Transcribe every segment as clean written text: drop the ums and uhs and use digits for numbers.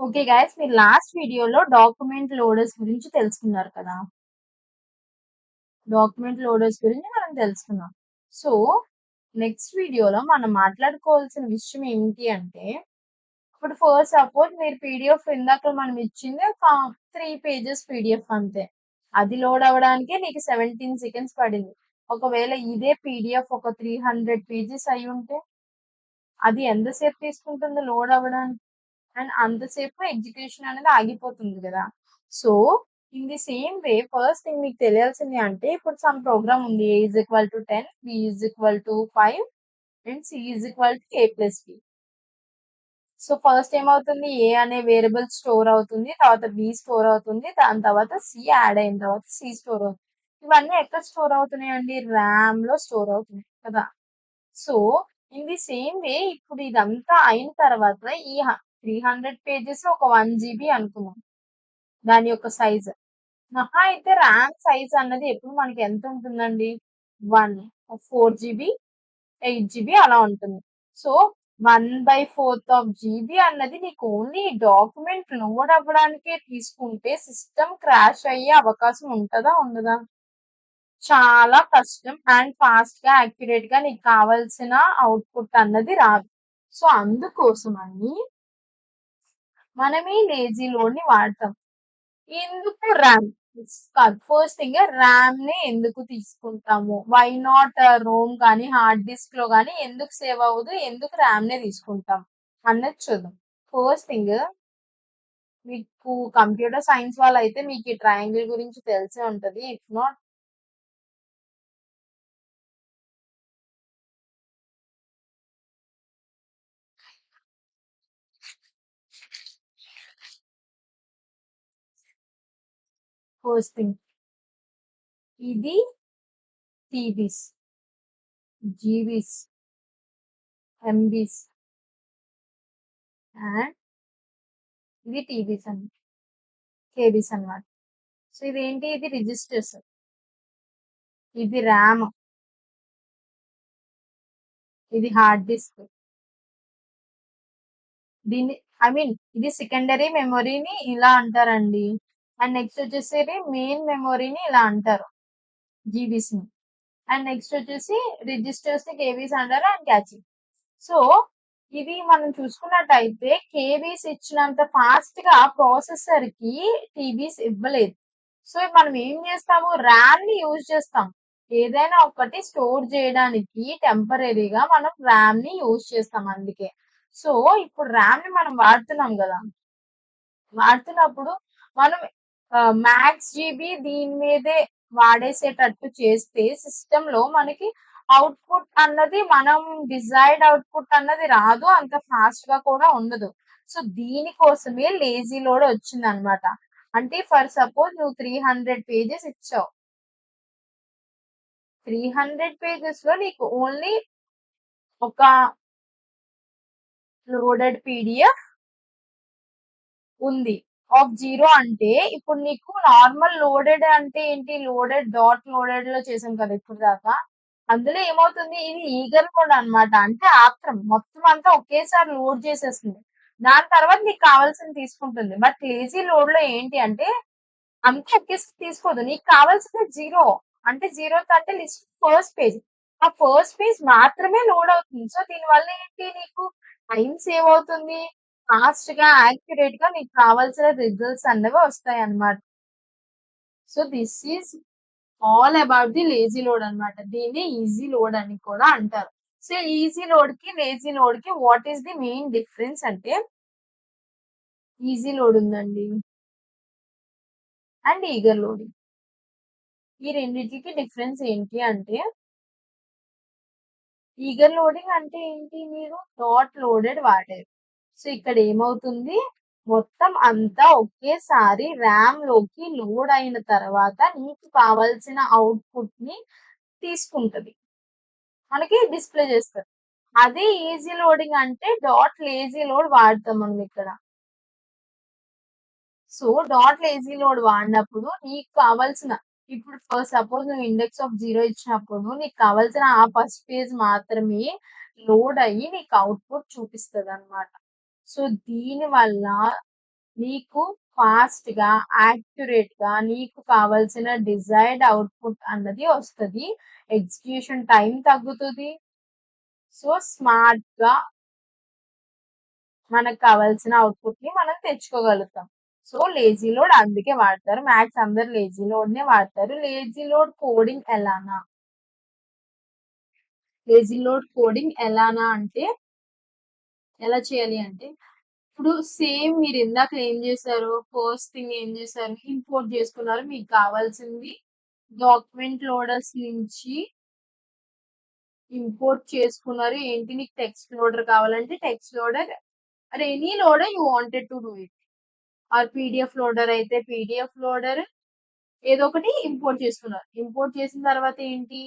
Okay guys, మీరు last వీడియోలో document loaders గురించి తెలుసుకున్నారు కదా. డాక్యుమెంట్ లోడర్స్ గురించి మనం తెలుసుకున్నాం. సో నెక్స్ట్ వీడియోలో మనం మాట్లాడుకోవాల్సిన విషయం ఏంటి అంటే, ఇప్పుడు ఫస్ట్ సపోజ్ మీరు పీడిఎఫ్ ఇందాక మనం ఇచ్చింది ఒక 3 పేజెస్ పీడిఎఫ్ అంతే. అది లోడ్ అవ్వడానికి నీకు 17 సెకండ్స్ పడింది. ఒకవేళ ఇదే పీడిఎఫ్ ఒక 300 పేజెస్ అయి ఉంటే అది ఎంతసేపు తీసుకుంటుంది లోడ్ అవ్వడానికి? అండ్ అంతసేపు ఎగ్జిక్యూషన్ అనేది ఆగిపోతుంది కదా. So in the same way first thing మీకు తెలియాల్సింది అంటే, ఇప్పుడు సమ్ ప్రోగ్రామ్ ఉంది. A is equal to 10, B is equal to 5 and C is equal to A plus B. So first ఏమవుతుంది, ఏ అనే వేరియబుల్ స్టోర్ అవుతుంది, తర్వాత బి స్టోర్ అవుతుంది, దాని తర్వాత సి యాడ్ అయిన తర్వాత సి స్టోర్ అవుతుంది. ఇవన్నీ ఎక్కడ స్టోర్ అవుతున్నాయండి? ర్యామ్ లో స్టోర్ అవుతున్నాయి కదా. So in the same way ఇప్పుడు ఇదంతా అయిన తర్వాత ఈ 300 పేజెస్ ఒక 1 GB అనుకున్నాం దాని యొక్క సైజ్. మహా అయితే ర్యామ్ సైజ్ అన్నది ఎప్పుడు మనకి ఎంత ఉంటుందండి? 4 GB 8 GB అలా ఉంటుంది. సో 1/4 అన్నది నీకు ఓన్లీ డాక్యుమెంట్ లోడ్ అవ్వడానికే తీసుకుంటే సిస్టమ్ క్రాష్ అయ్యే అవకాశం ఉంటుందా ఉండదా? చాలా కష్టం అండ్ ఫాస్ట్ గా యాక్యురేట్ గా నీకు కావాల్సిన అవుట్పుట్ అన్నది రాదు. సో అందుకోసమని మనం ఈ లేజీ లోడ్ ని వాడతాం. ఎందుకు ర్యామ్ కాదు, ఫస్ట్ థింగ్ ర్యామ్ ని ఎందుకు తీసుకుంటాము? వై నాట్ రోమ్ కానీ హార్డ్ డిస్క్ లో కానీ ఎందుకు సేవ్ అవ్వదు, ఎందుకు ర్యామ్ నే తీసుకుంటాం అన్నది చూద్దాం. ఫస్ట్ థింగ్, మీకు కంప్యూటర్ సైన్స్ వాళ్ళు అయితే మీకు ఈ ట్రయాంగిల్ గురించి తెలిసే ఉంటది. ఇఫ్ నాట్, ఫస్ట్ థింగ్ ఇది టీబీస్, జీబీస్, ఎంబీస్ అండ్ ఇది టీబీస్ అండి, కేబీస్ అన్నమాట. సో ఇదేంటి? ఇది రిజిస్టర్స్, ఇది ర్యామ్, ఇది హార్డ్ డిస్క్. దీన్ని ఇది సెకండరీ మెమొరీని ఇలా అంటారండి. అండ్ నెక్స్ట్ వచ్చేసి మెయిన్ మెమొరీని ఇలా అంటారు, జీబీస్ ని. అండ్ నెక్స్ట్ వచ్చేసి రిజిస్టర్స్ ని కేబీస్ అంటారు అండ్ క్యాచింగ్. సో ఇది మనం చూసుకున్నట్టయితే కేబీస్ ఇచ్చినంత ఫాస్ట్ గా ప్రాసెసర్ కి టీబీస్ ఇవ్వలేదు. సో మనం ఏం చేస్తాము? ర్యామ్ ని యూజ్ చేస్తాం. ఏదైనా ఒకటి స్టోర్ చేయడానికి టెంపరీగా మనం ర్యామ్ ని యూజ్ చేస్తాం అందుకే. సో ఇప్పుడు ర్యామ్ ని మనం వాడుతున్నాం కదా, వాడుతున్నప్పుడు మనం మ్యాక్స్ జీబీ దీని మీదే వాడేసేటట్టు చేస్తే సిస్టమ్ లో మనకి అవుట్పుట్ అన్నది, మనం డిజైర్డ్ అవుట్పుట్ అన్నది రాదు, అంత ఫాస్ట్ గా కూడా ఉండదు. సో దీనికోసమే లేజీ లోడ్ వచ్చింది అనమాట. అంటే ఫర్ సపోజ్ నువ్వు 300 పేజెస్ ఇచ్చావు, 300 పేజెస్ లో నీకు ఓన్లీ ఒక లోడెడ్ పీడిఎఫ్ ఉంది ఆఫ్ 0 అంటే, ఇప్పుడు నీకు నార్మల్ లోడెడ్ అంటే ఏంటి? లోడెడ్ డాట్ లోడెడ్ లో చేసాం కదా ఇప్పుడు దాకా. అందులో ఏమవుతుంది? ఇది ఈగర్ లోడ్ అన్నమాట. అంటే ఆత్రం మొత్తం అంతా ఒకేసారి లోడ్ చేసేస్తుంది. దాని తర్వాత నీకు కావాల్సింది తీసుకుంటుంది. బట్ లేజీ లోడ్ లో ఏంటి అంటే అంతా ఒకేసారి తీసుకోదు. నీకు కావాల్సింది 0 అంటే 0 అంటే లిస్ట్ ఫస్ట్ పేజ్. ఆ ఫస్ట్ పేజ్ మాత్రమే లోడ్ అవుతుంది. సో దీనివల్ల ఏంటి? నీకు టైం సేవ్ అవుతుంది, ఫాస్ట్ గా యాక్యురేట్ గా నీకు కావాల్సిన రిజల్ట్స్ అన్నవి వస్తాయి అన్నమాట. So this is all about the lazy load అన్నమాట. దీన్ని ఈజీ లోడ్ అని కూడా అంటారు. సో ఈజీ లోడ్ కి లేజీ లోడ్ కి what is the main difference అంటే, ఈజీ లోడ్ ఉందండి అండ్ ఈగర్ లోడింగ్. ఈ రెండింటికి డిఫరెన్స్ ఏంటి అంటే, ఈగర్ లోడింగ్ అంటే ఏంటి? మీరు డాట్ లోడెడ్ వాడారు. సో ఇక్కడ ఏమవుతుంది? మొత్తం అంతా ఒకేసారి ర్యామ్ లోకి లోడ్ అయిన తర్వాత నీకు కావాల్సిన అవుట్పుట్ ని తీసుకుంటది, మనకి డిస్ప్లే చేస్తారు. అదే ఈజీ లోడింగ్ అంటే డాట్ లేజీ లోడ్ వాడతాం మనం ఇక్కడ. సో డాట్ లేజీ లోడ్ వాడినప్పుడు నీకు కావాల్సిన, ఇప్పుడు ఫస్ట్ సపోజ్ నువ్వు ఇండెక్స్ ఆఫ్ 0 ఇచ్చినప్పుడు నీకు కావాల్సిన ఆ ఫస్ట్ పేజ్ మాత్రమే లోడ్ అయ్యి నీకు అవుట్పుట్ చూపిస్తుంది అనమాట. సో దీని వల్ల నీకు ఫాస్ట్‌గా, యాక్యురేట్‌గా నీకు కావాల్సిన డిజైర్డ్ అవుట్‌పుట్ అన్నది వస్తది. ఎగ్జిక్యూషన్ టైమ్ తగ్గుతది. సో, స్మార్ట్‌గా మనకు కావాల్సిన అవుట్‌పుట్‌ని మనం తెచ్చుకోగలుగుతాం. సో, లేజీ లోడ్ అందుకే వాడతారు. మ్యాథ్స్ అందరూ లేజీ లోడ్‌నే వాడతారు. లేజీ లోడ్ కోడింగ్ ఎలానా అంటే ఎలా చేయాలి అంటే ఇప్పుడు సేమ్ మీరు ఇందాక ఏం చేశారు? ఫస్ట్ థింగ్ ఏం చేశారు? ఇంపోర్ట్ చేసుకున్నారు. మీకు కావాల్సింది డాక్యుమెంట్ లోడర్స్ నుంచి ఇంపోర్ట్ చేసుకున్నారు. ఏంటి నీకు టెక్స్ట్ లోడర్ కావాలంటే text loader or any loader you wanted to do it. Or PDF loader అయితే పీడీఎఫ్ లోడర్ ఏదో ఒకటి ఇంపోర్ట్ చేసుకున్నారు. ఇంపోర్ట్ చేసిన తర్వాత ఏంటి?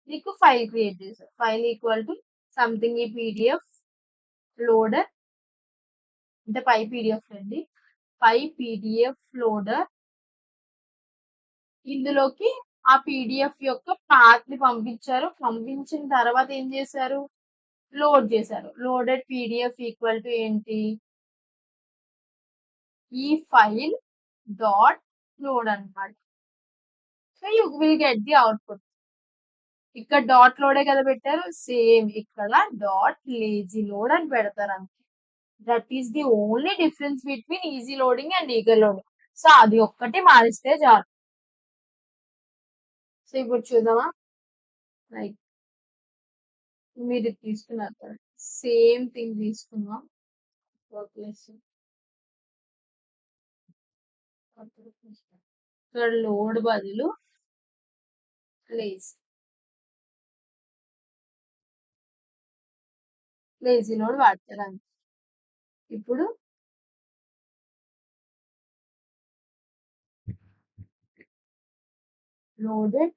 నీకు ఫైల్ క్రియేట్ చేశారు. ఫైల్ ఈక్వల్ టు సంథింగ్ ఈ పీడీఎఫ్ లోడర్ అంటే పై పీడీఎఫ్ అండి. పై పీడీఎఫ్ లోడర్ ఇందులోకి ఆ పీడీఎఫ్ యొక్క పాత్ ని పంపించారు. పంపించిన తర్వాత ఏం చేశారు? లోడ్ చేశారు. లోడెడ్ పీడీఎఫ్ ఈక్వల్ టు ఏంటి? ఈ ఫైల్ డాట్ లోడ్ అన్నమాట. So you will get the output. ఇక్కడ డాట్ లోడే కదా పెట్టారు. సేమ్ ఇక్కడ డాట్ లేజీ లోడ్ అని పెడతారు అంతే. That is the only difference between easy loading and eager loading. So అది ఒక్కటి మారిస్తే చాలు. సో ఇప్పుడు చూద్దామా? లైక్ మీరు ఇది తీసుకున్నారు కదా, సేమ్ థింగ్ తీసుకుందాం. వర్క్లెస్ ఇక్కడ లోడ్ బదులు లేజీ లేజీ లోడ్ వాడతారు అంతే. ఇప్పుడు లోడెడ్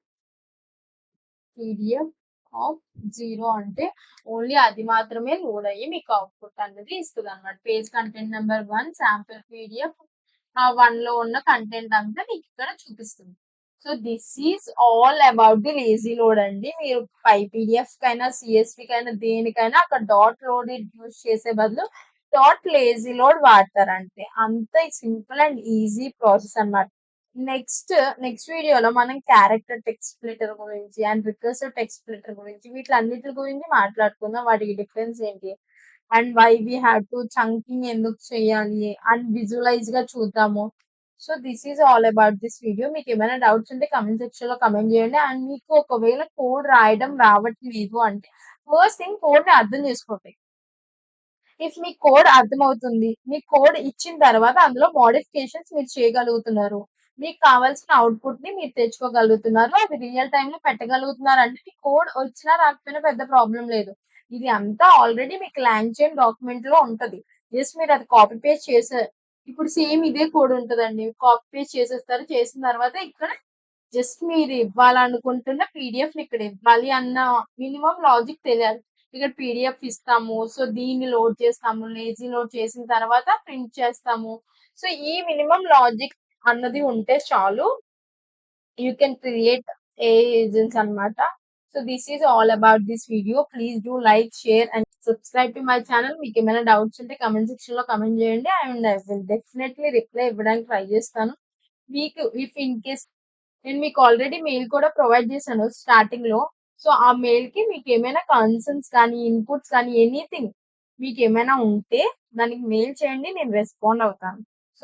పీడిఎఫ్ ఆఫ్ 0 అంటే ఓన్లీ అది మాత్రమే లోడ్ అయ్యి మీకు అవుట్పుట్ అనేది ఇస్తుంది అనమాట. Page content number 1 sample PDF ఆ 1 లో ఉన్న కంటెంట్ అంతా మీకు ఇక్కడ చూపిస్తుంది. So this is all about the lazy load అండి. మీరు పై పీడిఎఫ్ కైనా సిఎస్వి కైనా దేనికైనా అక్కడ డాట్ లోడ్ యూజ్ చేసే బదులు డాట్ లేజీ లోడ్ వాడతారంటే అంత సింపుల్ అండ్ ఈజీ ప్రాసెస్ అన్నమాట. నెక్స్ట్ వీడియోలో మనం క్యారెక్టర్ టెక్స్ట్ స్ప్లిటర్ గురించి అండ్ రికర్సివ్ టెక్స్ట్ స్ప్లిటర్ గురించి వీటిలన్నిటి గురించి మాట్లాడుకుందాం. వాటికి డిఫరెన్స్ ఏంటి and why we have to chunking ఎందుకు చేయాలి అండ్ విజువలైజ్ గా చూద్దాము. So this is all about this video. మీకు ఏమైనా డౌట్స్ ఉంటే కమెంట్ సెక్షన్ లో కమెంట్ చేయండి. అండ్ మీకు ఒకవేళ కోడ్ రాయడం రావట్లేదు అంటే ఫస్ట్ థింగ్ కోడ్ ని అర్థం చేసుకోండి. ఇఫ్ మీ కోడ్ అర్థమవుతుంది, మీ కోడ్ ఇచ్చిన తర్వాత అందులో మోడిఫికేషన్స్ మీరు చేయగలుగుతున్నారు. మీకు కావాల్సిన అవుట్పుట్ ని మీరు తెచ్చుకోగలుగుతున్నారు. అది రియల్ టైమ్ లో పెట్టగలుగుతున్నారు అంటే మీ కోడ్ వచ్చినా రాకపోయినా పెద్ద ప్రాబ్లం లేదు. ఇది అంతా ఆల్రెడీ మీకు లాంగ్చైన్ డాక్యుమెంట్ లో ఉంటది. జస్ట్ మీరు అది కాపీ పేస్ట్ చేసే ఇప్పుడు సేమ్ ఇదే కోడ్ ఉంటదండి. కాపీ పేస్ట్ చేసేస్తారు. చేసిన తర్వాత ఇక్కడ జస్ట్ మీరు ఇవ్వాలనుకుంటున్న పీడిఎఫ్ ఇక్కడ ఇవ్వాలి అన్న మినిమం లాజిక్ తెలియాలి. ఇక్కడ పీడిఎఫ్ ఇస్తాము. సో దీన్ని లోడ్ చేస్తాము. లేజీ లోడ్ చేసిన తర్వాత ప్రింట్ చేస్తాము. సో ఈ మినిమం లాజిక్ అన్నది ఉంటే చాలు. You can create a agents అన్నమాట. So this is all about this video. Please do like, share and subscribe to my channel. మీకు ఏమైనా డౌట్స్ ఉంటే కమెంట్ సెక్షన్ లో కమెంట్ చేయండి and I will definitely reply ఇవ్వడానికి ట్రై చేస్తాను. మీకు if in case నేను మీకు ఆల్రెడీ మెయిల్ కూడా ప్రొవైడ్ చేశాను స్టార్టింగ్ లో. సో ఆ మెయిల్ కి మీకు ఏమైనా కన్సర్న్స్ కానీ ఇన్పుట్స్ కానీ ఎనీథింగ్ మీకు ఏమైనా ఉంటే దానికి మెయిల్ చేయండి. నేను రెస్పాండ్ అవుతాను.